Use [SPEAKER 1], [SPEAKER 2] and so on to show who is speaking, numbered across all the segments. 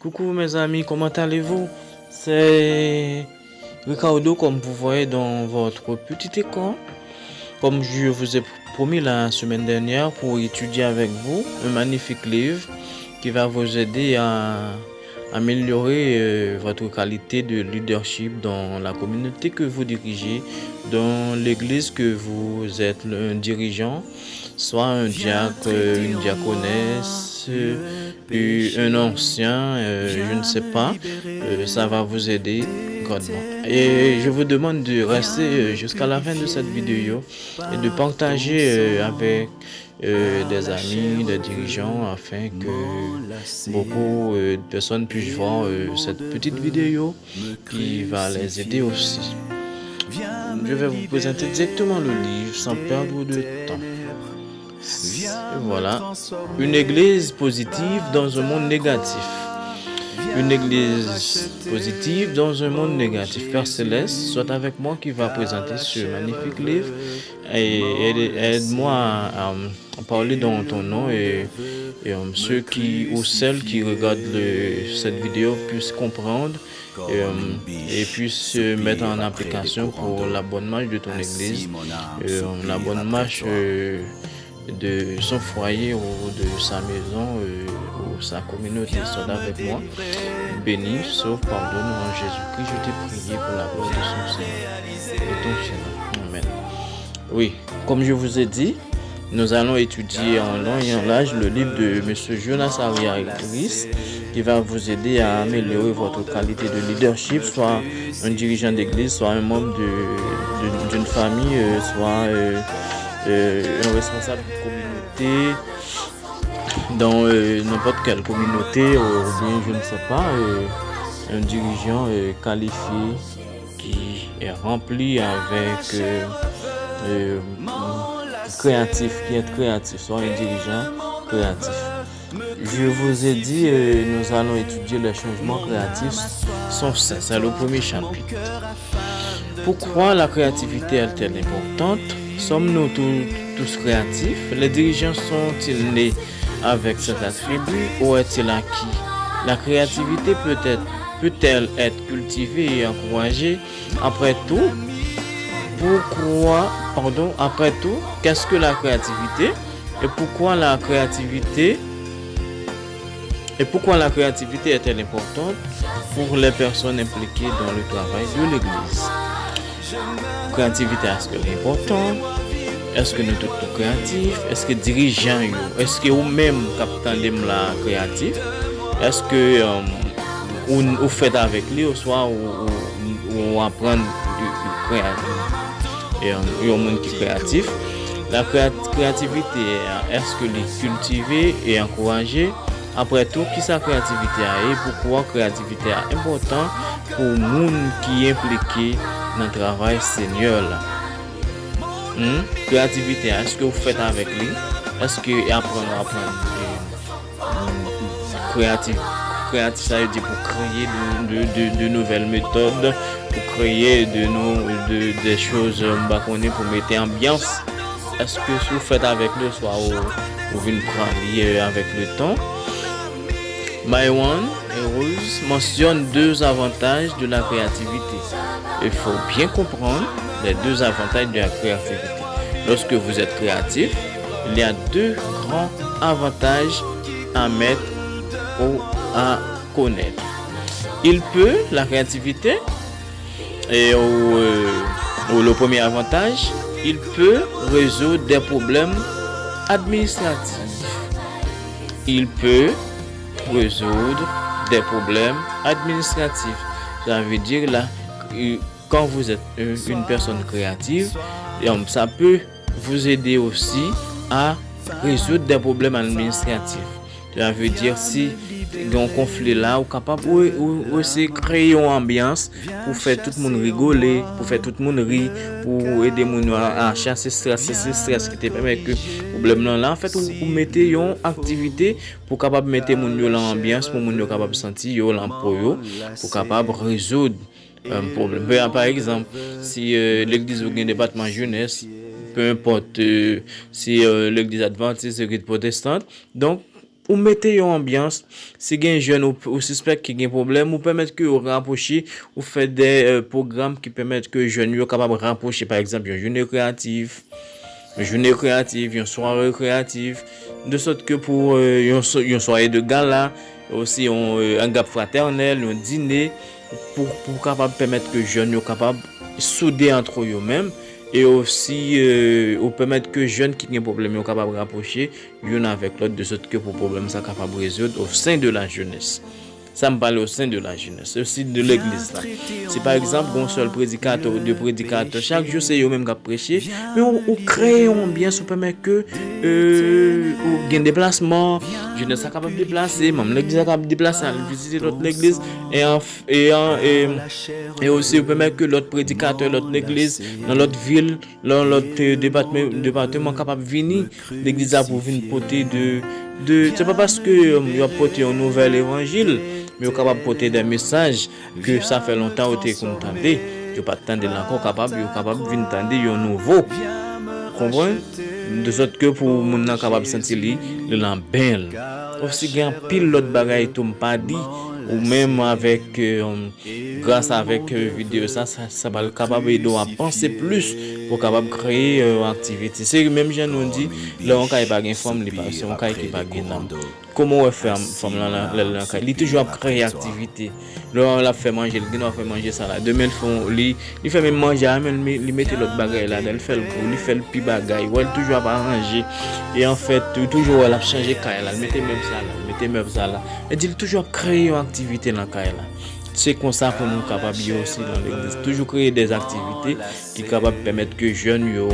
[SPEAKER 1] Coucou mes amis, comment allez-vous? C'est Ricardo comme vous voyez dans votre petit écran. Comme je vous ai promis la semaine dernière pour étudier avec vous un magnifique livre qui va vous aider à améliorer votre qualité de leadership dans la communauté que vous dirigez, dans l'église que vous êtes un dirigeant, soit un diacre, une diaconesse, un ancien, je ne sais pas, ça va vous aider grandement. Et je vous demande de rester jusqu'à la fin de cette vidéo et de partager avec des amis, des dirigeants, afin que beaucoup de personnes puissent voir cette petite vidéo qui va les aider aussi. Je vais vous présenter directement le livre sans perdre de temps. Et voilà, une église positive dans un monde négatif. Une église positive dans un monde négatif. Père Céleste, sois avec moi qui va présenter ce magnifique livre et aide-moi à parler dans ton nom et ceux qui ou celles qui regardent cette vidéo puissent comprendre et puissent se mettre en application pour la bonne marche de ton église, la bonne marche de son foyer ou de sa maison ou sa communauté. Sois avec moi. Bénis, sauve, pardonne en Jésus-Christ. Je t'ai prié pour la gloire de son Seigneur et ton Seigneur. Amen. Oui, comme je vous ai dit, nous allons étudier en long et en large le livre de M. Jonas Ariaris qui va vous aider à améliorer votre qualité de leadership, soit un dirigeant d'église, soit un membre d'une famille, soit un responsable de communauté dans n'importe quelle communauté ou bien je ne sais pas, un dirigeant qualifié qui est rempli avec créatif, qui est créatif, soit un dirigeant créatif. Je vous ai dit, nous allons étudier les changements créatifs sont sains. C'est le premier chapitre. Pourquoi la créativité est-elle importante? Sommes-nous tous créatifs? Les dirigeants sont-ils nés avec cet attribut ou est-il acquis? La créativité peut-elle être cultivée et encouragée? Après tout, qu'est-ce que la créativité? Et pourquoi la créativité est-elle importante pour les personnes impliquées dans le travail de l'église? Créativité, est-ce qu'elle est importante? Est-ce que nous sommes tous créatifs? Est-ce que dirigeants, est-ce que vous-même capitaine la créatif? Est-ce que vous faites avec lui ou soit ou apprendre et un monde qui est créatif? La créativité, est-ce que les cultiver et encourager? Après tout, qui sa créativité a et pourquoi créativité est important pour le monde qui est impliqué dans le travail Seigneur là? Créativité, est-ce que vous faites avec lui? Est-ce que apprendre créatif, ça veut dire pour créer de nouvelles méthodes, pour créer des choses pour mettre ambiance. Est-ce que si vous faites avec lui, soit vous venez prendre avec le temps? Myron et Rose mentionnent deux avantages de la créativité. Il faut bien comprendre les deux avantages de la créativité. Lorsque vous êtes créatif, il y a deux grands avantages à mettre ou à connaître. La créativité, et le premier avantage, il peut résoudre des problèmes administratifs. Il peut résoudre des problèmes administratifs. Ça veut dire là, quand vous êtes une personne créative, ça peut vous aider aussi à résoudre des problèmes administratifs. Ça veut dire si il y a un conflit là, ou capable aussi créer une ambiance pour faire tout le monde rigoler, pour faire tout le monde rire, pour aider les gens à chasser stress qui te permet que problème là en fait vous mettez une activité pour capable mettre les gens dans l'ambiance pour les gens capable sentir pour capable résoudre un problème. Par exemple, si l'église ou un département jeunesse, peu importe si l'église adventiste, l'église protestante, donc ou mettez une ambiance, si il y a un jeune ou suspect qui a un problème, ou permettre que vous rapprocher, ou faire des programmes qui permettent que les jeunes soient capables de rapprocher, par exemple, une journée créative, une soirée créative, de sorte que pour une soirée de gala, aussi un gap fraternel, un dîner, pour capable permettre que les jeunes soient capables de souder entre eux-mêmes. Et aussi ou permettre que jeunes qui ont un problème soient capables de rapprocher l'un avec l'autre de sorte que pour problème ça capable de résoudre au sein de la jeunesse. Ça me parle au sein de la jeunesse, aussi de l'église là. C'est par exemple un seul prédicateur ou deux prédicateurs, chaque jour c'est eux-mêmes qui prêchent, mais on crée un ambiance pour permettre que ou gain déplacement, jeunesse est capable de déplacer, même l'église est capable de déplacer, aller visiter l'autre église et aussi permettre que l'autre prédicateur, l'autre église dans l'autre ville, dans l'autre département capable de venir l'église pour venir porter c'est pas parce que il a porté un nouvel évangile mais est capable de porter des messages que ça fait longtemps que tu contenté, tu pas attendre encore capable de venir entendre un nouveau. Comprendre de sorte que pour mon capable de sentir le lambel. Aussi gain pile l'autre bagaille tout pas dit ou même avec grâce avec vidéo ça va le capable de penser plus pour capable créer activité. C'est même gens nous dit là on caille pas gain forme les pas on caille qui pas gain comment on fait forme là il toujours créer activité. Là on l'a fait manger il fait manger ça là demain il fait même manger même il mettre l'autre bagaille là il fait le il fait le pi bagaille ouais toujours pas arranger et en fait toujours elle a changé caille là mettez même ça là et dit toujours créer une activité dans caille là. C'est comme ça pour nous capables aussi dans l'église toujours créer des activités qui capable permettre que jeunes yo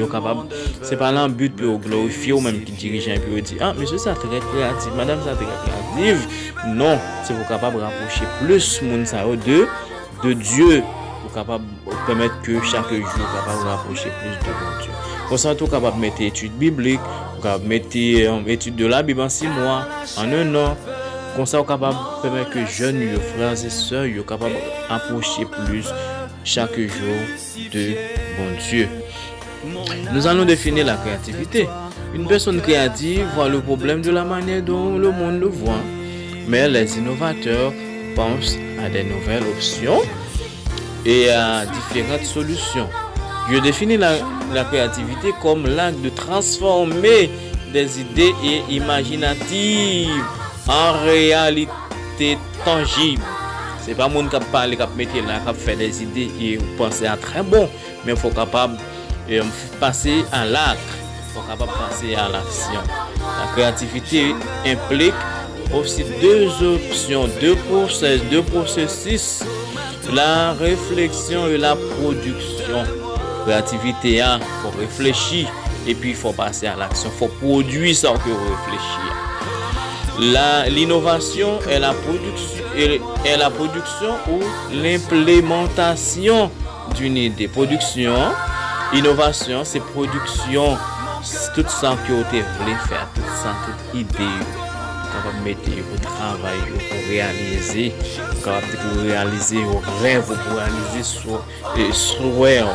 [SPEAKER 1] capable c'est pas là un but pour glorifier ou même qui dirigeant puis dire ah monsieur ça très créatif madame ça très créative non c'est pour capable rapprocher plus monde ça de Dieu pour capable permettre que chaque jour capable rapprocher plus de Dieu. Pour ça tout capable mettre études bibliques, capable mettre études de la Bible en 6 mois, en 1 an. Comme ça, on est capable de permettre que jeunes, frères et sœurs, soient capables d'approcher plus chaque jour de bon Dieu. Nous allons définir la créativité. Une personne créative voit le problème de la manière dont le monde le voit. Mais les innovateurs pensent à des nouvelles options et à différentes solutions. Je définis la créativité comme l'acte de transformer des idées et imaginatives en réalité tangible. C'est pas monde qui parle, qui mettre là, qui fait des idées et penser à très bon, mais il faut capable passer à l'acte, il faut capable passer à l'action. La créativité implique aussi deux options, deux processus, la réflexion et la production. Créativité, il faut réfléchir et puis il faut passer à l'action, il faut produire sans que réfléchir. L'innovation est la production ou l'implémentation d'une idée. Production, innovation, c'est production, c'est tout ça que vous voulez faire, tout ça, toute idée, capable de mettre au travail, pour réaliser, capable de réaliser vos rêves, pour réaliser souhait.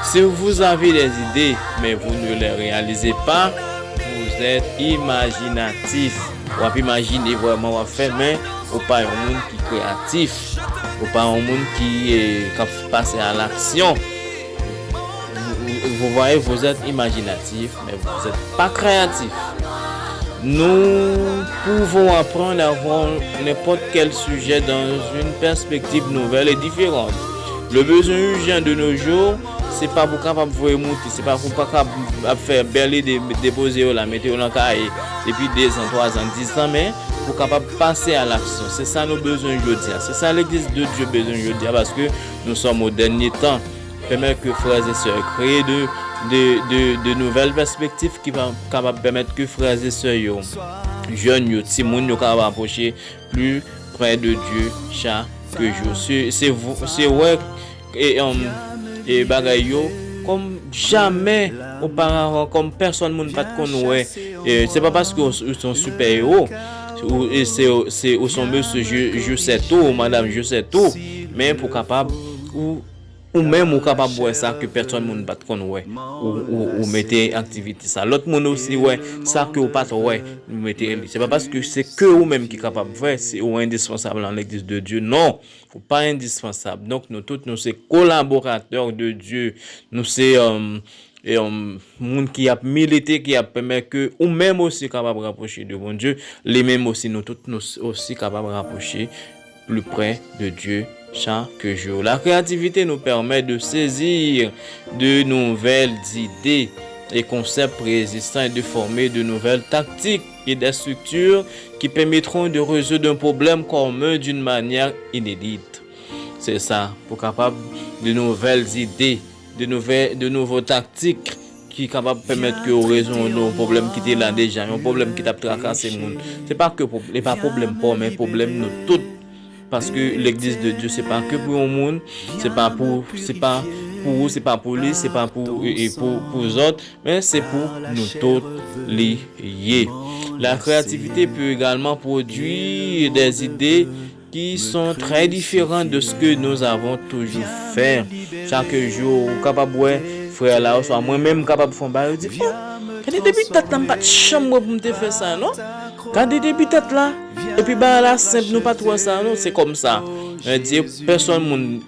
[SPEAKER 1] Si vous avez des idées, mais vous ne les réalisez pas, vous êtes imaginatif. On va imaginer vraiment on fait mais ou pas un monde qui est créatif ou pas un monde qui passe à l'action. Vous voyez, vous êtes imaginatif mais vous n'êtes pas créatif. Nous pouvons apprendre à voir n'importe quel sujet dans une perspective nouvelle et différente. Le besoin urgent de nos jours, c'est pas pour capable voir monter, c'est pas pour capable faire berler déposer la mettre dans cahier depuis 2 ans, 3 ans, 10 ans mais pour capable passer à l'action. C'est ça nos besoins aujourd'hui. C'est ça l'église de Dieu besoin aujourd'hui parce que nous sommes au dernier temps. Permettre que frères et sœurs créer de nouvelles perspectives qui vont capable permettre que frères et sœurs jeunes petits monde capable approcher plus près de Dieu chaque jour. C'est ouais et bagaille comme jamais auparavant comme personne monde pas connaît c'est pas parce qu'ils sont super héros et c'est au son monsieur je sais tout madame je sais tout mais pour capable ou ou même ou capable voir ça que personne monde pas connaît ouais ou mettez activité ça l'autre monde aussi ouais ça que ou pas ouais mettez c'est pas parce que c'est que ou même qui capable faire c'est ou indispensable dans l'église de Dieu non faut pas indispensable donc nous tous nous c'est collaborateurs de Dieu nous c'est et monde qui a milité qui a permis que ou même aussi capable de rapprocher de bon Dieu les mêmes aussi nous tous nous aussi capable de rapprocher plus près de Dieu chaque jour. La créativité nous permet de saisir de nouvelles idées et concepts préexistants et de former de nouvelles tactiques et des structures qui permettront de résoudre un problème commun d'une manière inédite. C'est ça, pour capable de nouvelles idées, de nouveaux tactiques qui est capable de permettre que résoudre nos problèmes qui étaient là déjà, un problème qui t'a tracassé le monde. C'est pas que pas problème pour mais problème nous tous. Parce que l'église de Dieu c'est pas que pour le monde, c'est pas pour vous, c'est pas pour lui, c'est pas pour les autres, mais c'est pour nous tous liés. La créativité peut également produire des idées qui sont très différentes de ce que nous avons toujours fait. Chaque jour, capable ouais, frère là, soit moi-même capable de faire un dit quand depuis tête là pas de chambre pour me faire ça non quand depuis tête là et puis bah là simple nous pas trop ça non c'est comme ça dire personne monde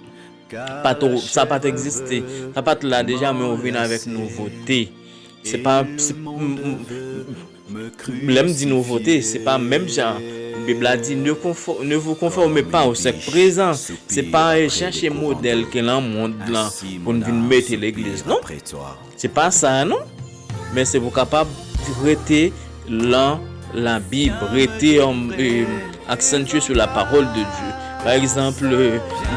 [SPEAKER 1] pas trop ça pas exister ça pas là déjà mais on vient avec nouveauté c'est pas l'aime dit nouveauté c'est pas même genre la Bible a dit ne vous conformez pas au siècle présent c'est pas chercher modèle que dans monde là pour nous mettre l'église non c'est pas ça non mais c'est vous capable de rester dans la Bible, rester accentué sur la parole de Dieu. Par exemple,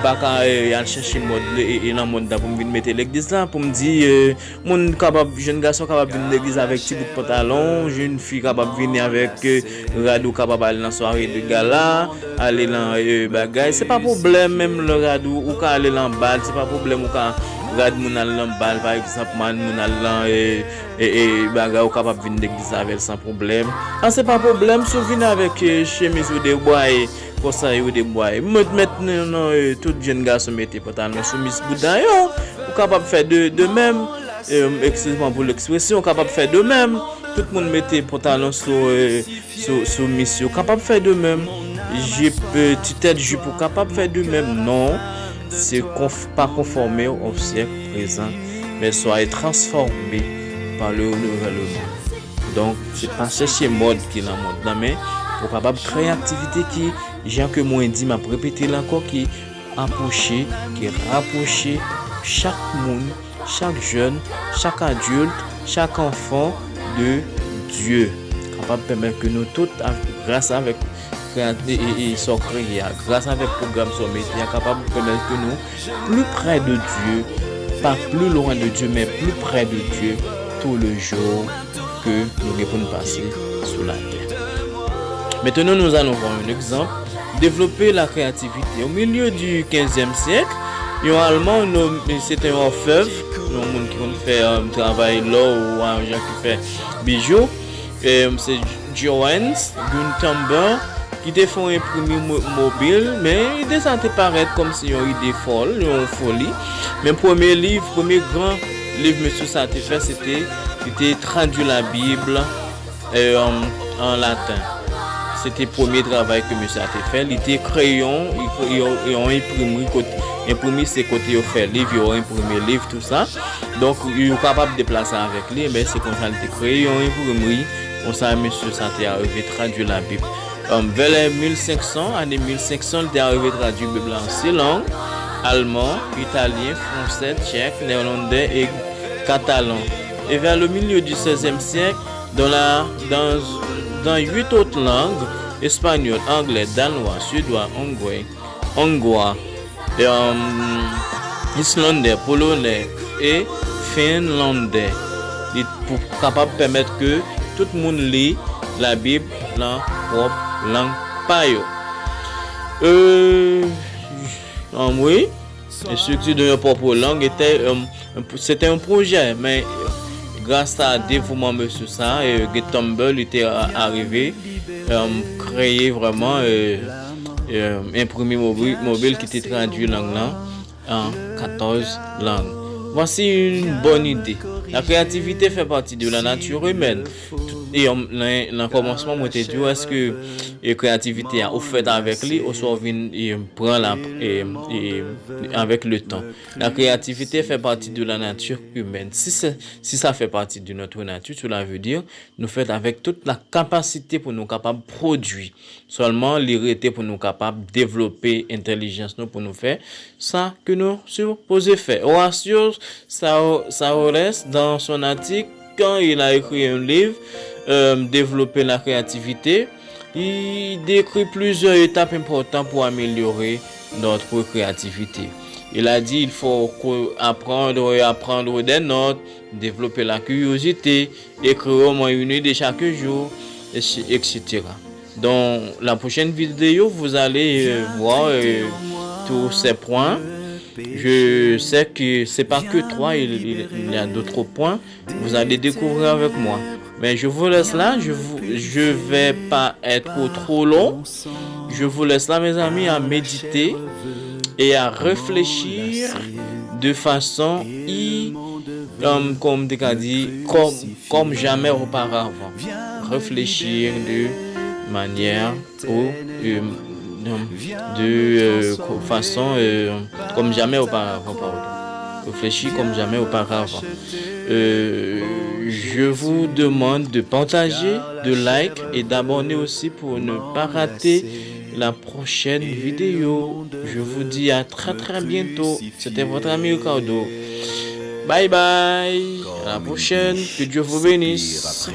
[SPEAKER 1] baka y chercher mode et dans monde pour me mettre l'église là pour me dire mon capable jeune garçon capable venir l'église avec petit bout de pantalon, jeune fille capable venir avec radou capable aller dans soirée de gala, aller dans bagay, c'est pas problème même le radou ou quand aller dans bal, c'est pas problème ou quand rad moun al dans bal par exemple moun al dans et bagay ou capable venir l'église avec sans problème. Ah c'est pas problème si venir avec chemise ou des bois pour ça ou des bois. Maintenant tout jeune garçon mettait pantalon soumise boudan yo, ou capable faire de même excusez-moi pour l'expression, capable faire de même. Tout le monde mettait pantalon sur mission, capable faire de même. J'ai petite tête jupe capable faire de même. Non, c'est pas conformé au siècle présent, mais soyez transformé par le renouvellement. Donc c'est pas chercher mode qui est la mode, mais pour capable créativité qui Jean que moi dit m'a répété là encore qui approcher qui rapprocher chaque monde, chaque jeune, chaque adulte, chaque enfant de Dieu, capable de permettre que nous tous grâce avec et sont créés grâce avec programme sommet capable de permettre que nous plus près de Dieu, pas plus loin de Dieu mais plus près de Dieu tout le jour que nous devons passer sur la terre. Maintenant, nous allons voir un exemple. Développer la créativité. Au milieu du 15e siècle, un Allemand, c'était un orfèvre, un monde qui fait un travail là ou un gens qui fait bijoux. C'est Johannes Gutenberg qui a fait un imprimé mobile, mais il descendait paraître comme si il y a une idée folle, une folie. Mais premier grand livre monsieur ça a fait, c'était traduire la Bible en latin. C'était le premier travail que monsieur a fait. Il était crayon, ils ont imprimé ses côtés, ils ont fait livre, ils ont imprimé livre, tout ça. Donc, ils sont capables de déplacer avec lui, mais c'est comme ça, il était crayon, imprimé. Comme ça, monsieur ça a arrivé à traduire la Bible. Vers les 1500, année 1500, il est arrivé à traduire la Bible en 6 langues: allemand, italien, français, tchèque, néerlandais et catalan. Et vers le milieu du 16e siècle, dans 8 autres langues: espagnol, anglais, danois, suédois, hongrois, islandais, polonais et finlandais. Pour capable permettre que tout le monde lit la Bible dans propre langue payo. Oui, la structure de notre propre langue c'était un projet, mais grâce à dévouement monsieur ça et Gutenberg était arrivé créer vraiment imprimé mobile qui était traduit langue là en 14 langues. Voici une bonne idée. La créativité fait partie de la nature humaine. Et dans le commencement, moi te dit est-ce que la créativité a fait avec lui ou soit vient et prend avec le temps. La créativité fait partie de la nature humaine. Si ça fait partie de notre nature, cela veut dire nous faisons avec toute la capacité pour nous capables de produire. Seulement l'irrité pour nous capables de développer intelligence nous pour nous faire ça que nous supposons faire. Horatio Sauerès dans son article quand il a écrit un livre développer la créativité, il décrit plusieurs étapes importantes pour améliorer notre créativité. Il a dit il faut apprendre des notes, développer la curiosité, écrire au moins une idée chaque jour, etc. Dans la prochaine vidéo, vous allez voir tous ces points. Je sais que c'est pas que 3, il y a d'autres points. Vous allez découvrir avec moi. Mais je vous laisse là, je vais pas être trop long. Je vous laisse là, mes amis, à méditer et à réfléchir de façon comme jamais auparavant. Réfléchir de manière de façon comme jamais auparavant. Réfléchir comme jamais auparavant. Je vous demande de partager, de like et d'abonner aussi pour ne pas rater la prochaine vidéo. Je vous dis à très bientôt. C'était votre ami Ricardo. Bye bye. À la prochaine. Que Dieu vous bénisse.